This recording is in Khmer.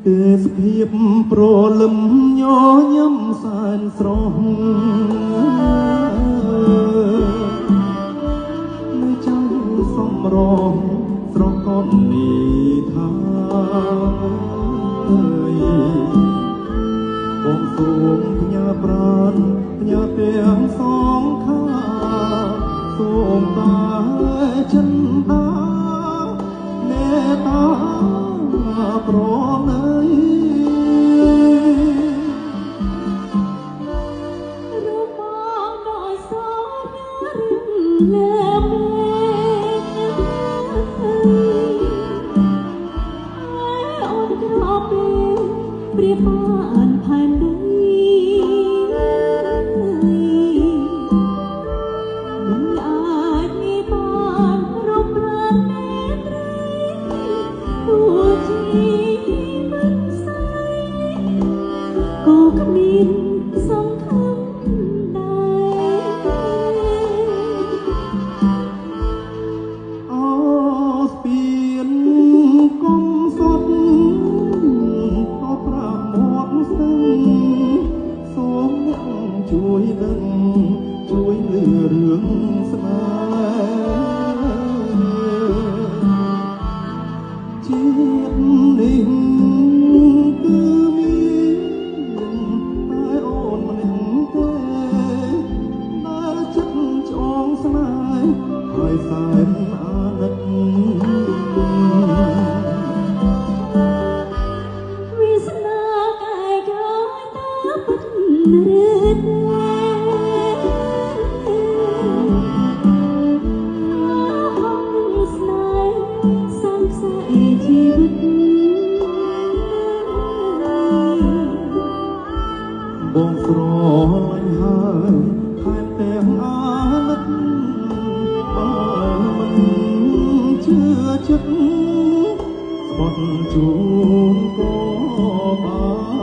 ទេសភាពប្រលឹមញញឹមសែនស្រស់នៅចាំសំរងស្រកកត់នេះថាបងសូមផ្ញើប្រាណផ្ញើទាំងសងខាសូមតែចិនតាមេត្តាប្រណីរូបបងដោយសញ្ញារិនលើអូនក្រពេលព្រៀបបានផែនដីមិនអាចមានបានរំលានមេត្រីទោះជាមិនស្អីក៏គ្មានសង្ឃឹមដែរអូស្ពានកុំសុទ្ធក៏ប្រាប់មាត់ស្ទឹងសូមអ្នកជួយដឹងជួយលឺរឿងស្នេហ៍ជាតិនេះគឺមានតែអូនម្នាក់ទេដែលចិត្តចងស្នេហ៍ហើយសែនអាណិតវាសនាកាយក្រោយតើពិតឬជីវិតបងស្រលាញ់ហើយថែមទាំងអាណិតបើមិនជឿចិត្តស្បត់ជូនក៏បាន